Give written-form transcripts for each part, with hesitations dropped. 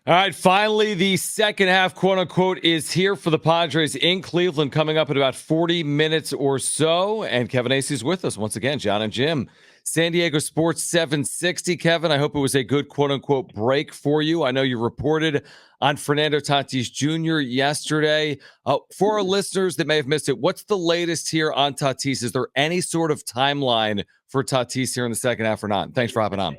All right, finally, the second half, quote unquote, is here for the Padres in Cleveland, coming up in about 40 minutes or so. And Kevin Acee is with us once again, Jon Jim. San Diego Sports 760. Kevin, I hope it was a good, quote unquote, break for you. I know you reported on Fernando Tatis Jr. yesterday. For our listeners that may have missed it, what's the latest here on Tatis? Is there any sort of timeline for Tatis here in the second half or not? Thanks for hopping on.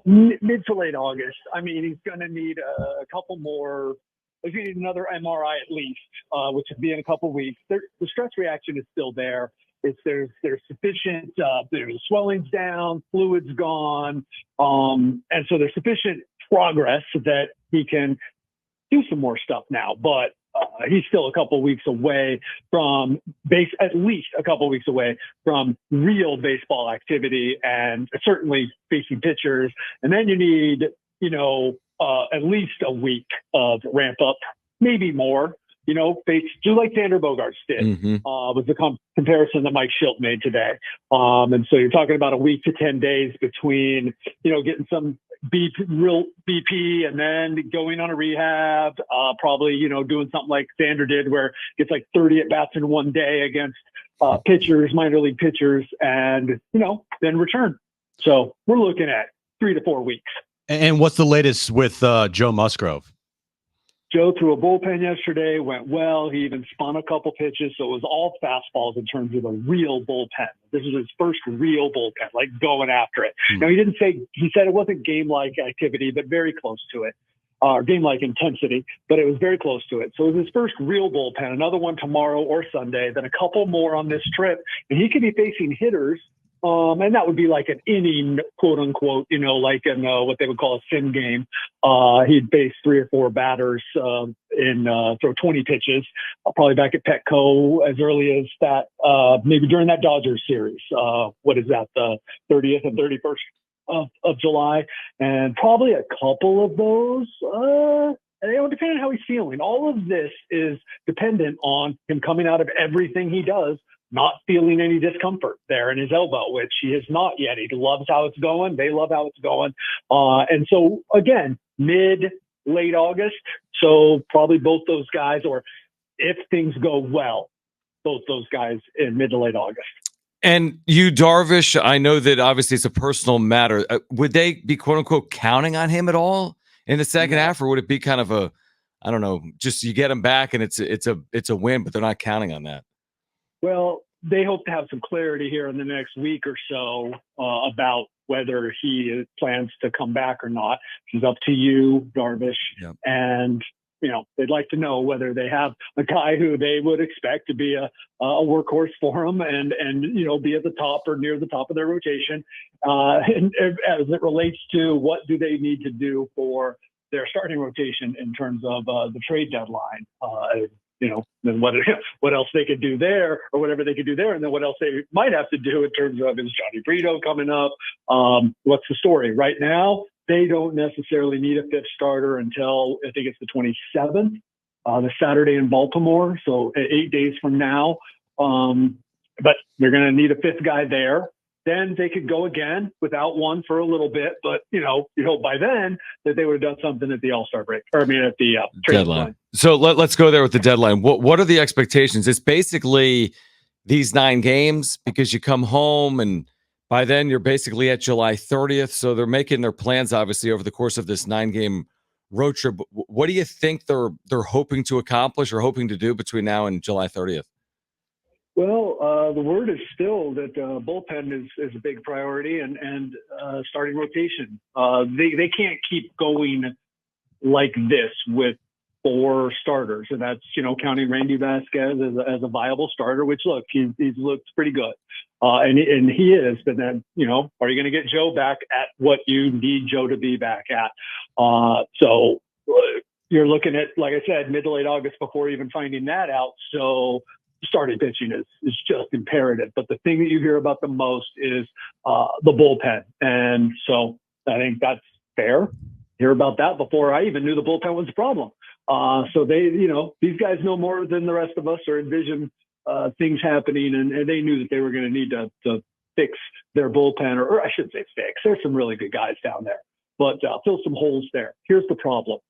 Mid to late August. I mean, he's going to need a couple more. He's going to need another MRI at least, which would be in a couple weeks. The stress reaction is still there. There's sufficient. There's swelling's down, fluid's gone, and so there's sufficient progress that he can do some more stuff now. But he's still a couple weeks away from at least a couple weeks away from real baseball activity, and certainly facing pitchers. And then you need, at least a week of ramp up, maybe more. Do like Xander Bogaerts did, was the comparison that Mike Schilt made today. And so you're talking about a week to 10 days between, getting some real BP and then going on a rehab, probably, doing something like Xander did where gets like 30 at-bats in one day against pitchers, minor league pitchers, and, then return. So we're looking at 3 to 4 weeks. And what's the latest with Joe Musgrove? Joe threw a bullpen yesterday, went well. He even spun a couple pitches, so it was all fastballs in terms of a real bullpen. This is his first real bullpen, like going after it. Now, he said it wasn't game-like activity, but very close to it, or game-like intensity, but it was very close to it. So it was his first real bullpen, another one tomorrow or Sunday, then a couple more on this trip, and he could be facing hitters. And that would be like an inning, quote unquote, like in what they would call a sim game. He'd face 3 or 4 batters throw 20 pitches, probably back at Petco as early as that, maybe during that Dodgers series. What is that, the 30th and 31st of July? And probably a couple of those, depending on how he's feeling. All of this is dependent on him coming out of everything he does, not feeling any discomfort there in his elbow, which he has not yet. He loves how it's going. They love how it's going. And so, again, late August. So probably both those guys, or if things go well, both those guys in mid to late August. And you, Darvish, I know that obviously it's a personal matter. Would they be, quote unquote, counting on him at all in the second half? Or would it be kind of a, I don't know, just you get him back and it's a win, but they're not counting on that? Well, they hope to have some clarity here in the next week or so about whether he plans to come back or not. It's up to you, Darvish. Yep. And, they'd like to know whether they have a guy who they would expect to be a workhorse for them and be at the top or near the top of their rotation. And as it relates to what do they need to do for their starting rotation in terms of the trade deadline, then what else they could do there, or whatever they could do there, and then what else they might have to do in terms of, is Johnny Brito coming up? What's the story? Right now, they don't necessarily need a 5th starter until, I think it's the 27th, the Saturday in Baltimore, so 8 days from now. But they're going to need a 5th guy there. Then they could go again without one for a little bit, but you hope by then that they would have done something at the All-Star break, at the trade deadline. So let's go there with the deadline. What are the expectations? It's basically these 9 games, because you come home and by then you're basically at July 30th. So they're making their plans obviously over the course of this 9-game road trip. What do you think they're hoping to accomplish or hoping to do between now and July 30th? Well, the word is still that bullpen is a big priority and starting rotation. They can't keep going like this with 4 starters, and that's counting Randy Vasquez as a viable starter. Which look, he's looked pretty good, and he is. But then are you going to get Joe back at what you need Joe to be back at? So you're looking at, like I said, mid to late August before even finding that out. So starting pitching is just imperative. But the thing that you hear about the most is the bullpen. And so I think that's fair. Hear about that before I even knew the bullpen was a problem. So they, these guys know more than the rest of us, or envision things happening, and they knew that they were going to need to fix their bullpen, or I shouldn't say fix. There's some really good guys down there, but fill some holes there. Here's the problem.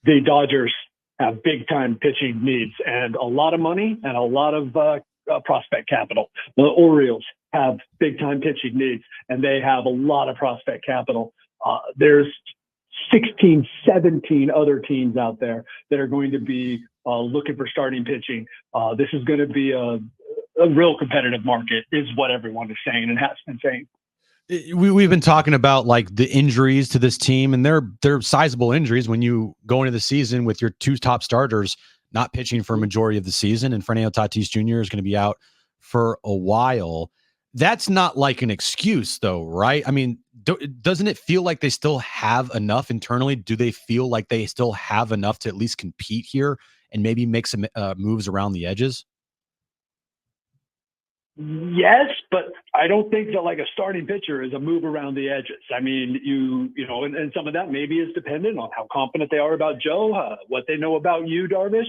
the Dodgers have big time pitching needs and a lot of money and a lot of prospect capital. The Orioles have big time pitching needs and they have a lot of prospect capital. There's 16, 17 other teams out there that are going to be looking for starting pitching. This is going to be a real competitive market, is what everyone is saying and has been saying. We've been talking about like the injuries to this team, and they're sizable injuries when you go into the season with your two top starters not pitching for a majority of the season, and Fernando Tatis Jr. is going to be out for a while. That's not like an excuse, though, right? I mean, doesn't it feel like they still have enough internally? Do they feel like they still have enough to at least compete here and maybe make some moves around the edges? Yes, but I don't think that like a starting pitcher is a move around the edges. I mean, you know, and some of that maybe is dependent on how confident they are about Joe, what they know about you, Darvish.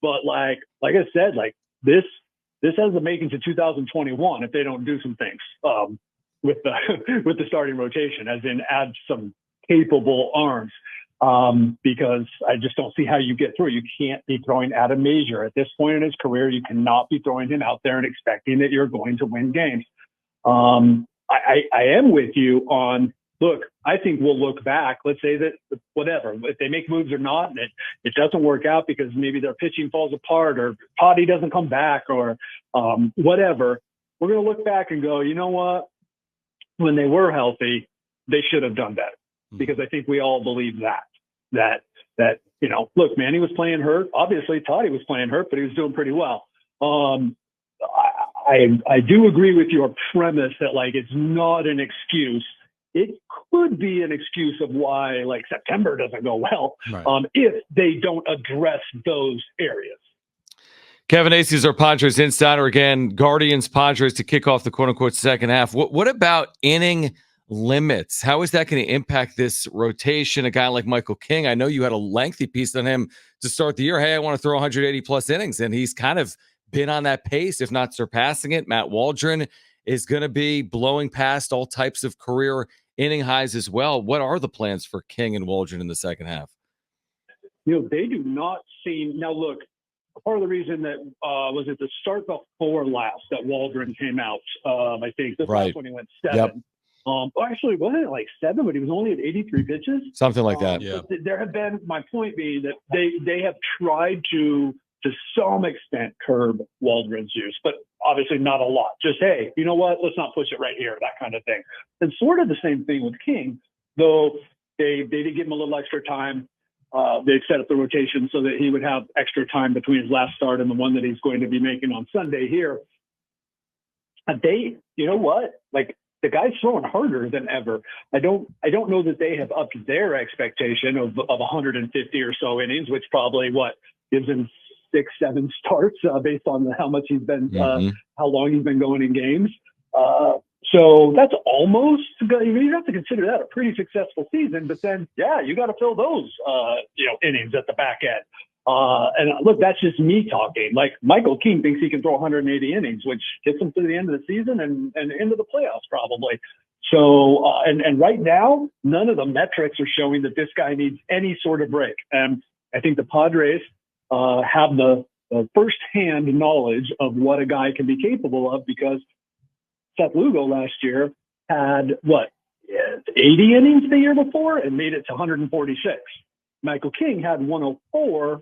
But like I said, like this has the makings of 2021 if they don't do some things with the starting rotation, as in add some capable arms. Because I just don't see how you get through. You can't be throwing Adam Mazur at this point in his career. You cannot be throwing him out there and expecting that you're going to win games. I am with you on, look, I think we'll look back. Let's say that whatever, if they make moves or not, and it doesn't work out because maybe their pitching falls apart or Potty doesn't come back or whatever, we're going to look back and go, you know what? When they were healthy, they should have done better. Because I think we all believe that, you know, look, Manny was playing hurt. Obviously, Toddy was playing hurt, but he was doing pretty well. I do agree with your premise that, like, it's not an excuse. It could be an excuse of why, like, September doesn't go well, right, if they don't address those areas. Kevin Acee is our Padres insider. Again, Guardians, Padres to kick off the quote-unquote second half. What about inning limits? How is that going to impact this rotation? A guy like Michael King, I know you had a lengthy piece on him to start the year. Hey, I want to throw 180 plus innings, and he's kind of been on that pace, if not surpassing it. Matt Waldron is going to be blowing past all types of career inning highs as well. What are the plans for King and Waldron in the second half? You know, they do not seem, now look, part of the reason that was at the start before last that Waldron came out, I think this last one he went 7. Yep. Actually, wasn't it like 7, but he was only at 83 pitches? Something like that. Yeah. There have been, my point being that they have tried to some extent, curb Waldron's use, but obviously not a lot. Just, hey, you know what? Let's not push it right here, that kind of thing. And sort of the same thing with King, though they did give him a little extra time. They set up the rotation so that he would have extra time between his last start and the one that he's going to be making on Sunday here. You know what? Like, the guy's throwing harder than ever. I don't know that they have upped their expectation of 150 or so innings, which probably gives him 6-7 starts based on how much he's been, how long he's been going in games. So that's almost, you have to consider that a pretty successful season, but then, you got to fill those, innings at the back end. And look, that's just me talking. Like, Michael King thinks he can throw 180 innings, which gets him to the end of the season and into the playoffs probably. So, and right now, none of the metrics are showing that this guy needs any sort of break. And I think the Padres have the firsthand knowledge of what a guy can be capable of, because Seth Lugo last year had 80 innings the year before and made it to 146. Michael King had 104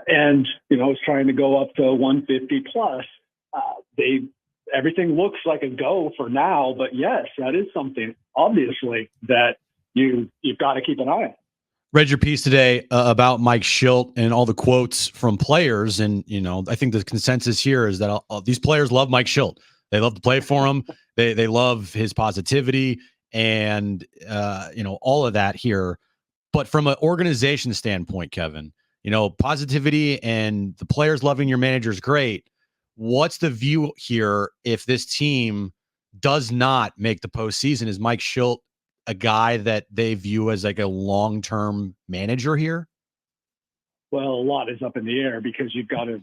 and was trying to go up to 150 plus. Everything looks like a go for now, but yes, that is something obviously that you've got to keep an eye on. Read your piece today about Mike Shildt and all the quotes from players. And, I think the consensus here is that all these players love Mike Shildt. They love to play for him. They love his positivity and, all of that here. But from an organization standpoint, Kevin, positivity and the players loving your manager is great. What's the view here if this team does not make the postseason? Is Mike Shildt a guy that they view as like a long-term manager here? Well, a lot is up in the air because you've got to,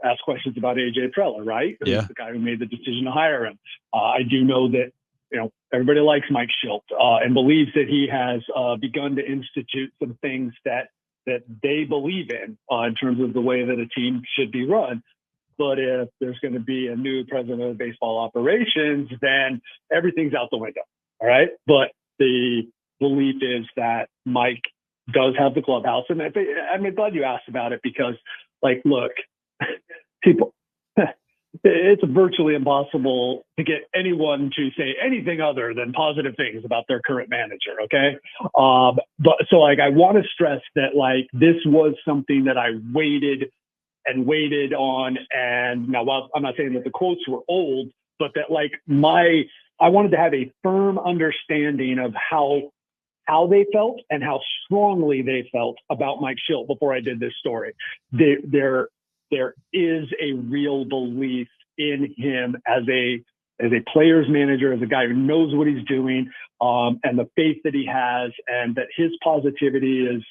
ask questions about AJ Preller, right? Yeah. Who's the guy who made the decision to hire him. I do know that, everybody likes Mike Shildt and believes that he has begun to institute some things that that they believe in terms of the way that a team should be run. But if there's going to be a new president of baseball operations, then everything's out the window. All right. But the belief is that Mike does have the clubhouse. And I'm glad you asked about it because, like, look, people, it's virtually impossible to get anyone to say anything other than positive things about their current manager. Okay. But so, like, I want to stress that, like, this was something that I waited on. And now, while I'm not saying that the quotes were old, but that, like, I wanted to have a firm understanding of how they felt and how strongly they felt about Mike Shildt before I did this story. There is a real belief in him as a player's manager, as a guy who knows what he's doing, and the faith that he has, and that his positivity is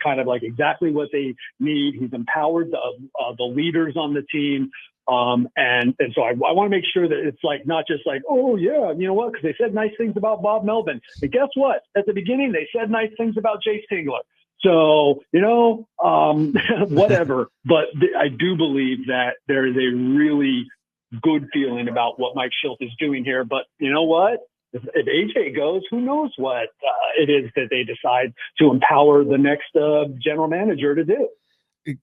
kind of like exactly what they need. He's empowered the leaders on the team. And so I want to make sure that it's like, not just like, oh yeah, you know what? Cause they said nice things about Bob Melvin. And guess what? At the beginning, they said nice things about Jay Stingler. So, whatever, but I do believe that there is a really good feeling about what Mike Shildt is doing here. But you know what? If AJ goes, who knows what it is that they decide to empower the next general manager to do.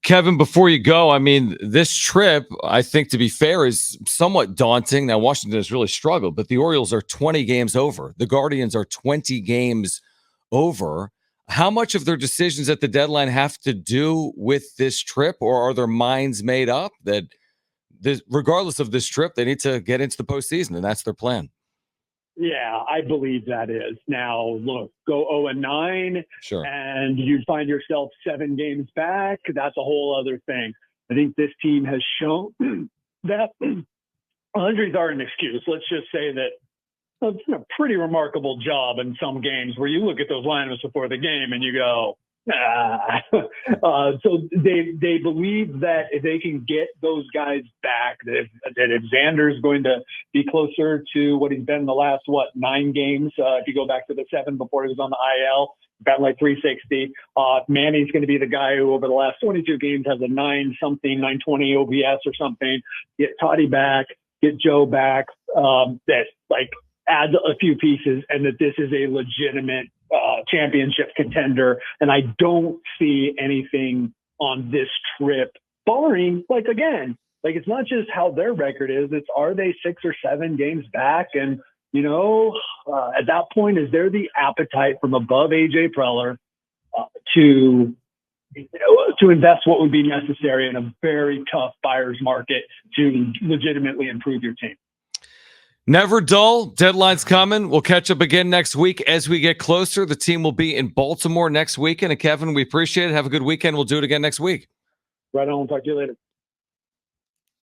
Kevin, before you go, I mean, this trip, I think, to be fair, is somewhat daunting. Now, Washington has really struggled, but the Orioles are 20 games over. The Guardians are 20 games over. How much of their decisions at the deadline have to do with this trip, or are their minds made up that regardless of this trip, they need to get into the postseason, and that's their plan? Yeah, I believe that is. Now, look, go 0-9, sure, and you find yourself 7 games back. That's a whole other thing. I think this team has shown that injuries are an excuse. Let's just say that it's been a pretty remarkable job in some games where you look at those lineups before the game and you go, so they believe that if they can get those guys back, that if Xander's going to be closer to what he's been in the last 9 games, if you go back to the 7 before he was on the IL, batting like 360. Manny's going to be the guy who over the last 22 games has a 920 OPS or something. Get Toddy back, get Joe back. That like adds a few pieces, and that this is a legitimate championship contender. And I don't see anything on this trip, barring, like, again, like, it's not just how their record is, it's are they 6 or 7 games back? And, at that point, is there the appetite from above AJ Preller to invest what would be necessary in a very tough buyer's market to legitimately improve your team? Never dull. Deadline's coming. We'll catch up again next week as we get closer. The team will be in Baltimore next weekend. And Kevin, we appreciate it. Have a good weekend. We'll do it again next week. Right on. Talk to you later.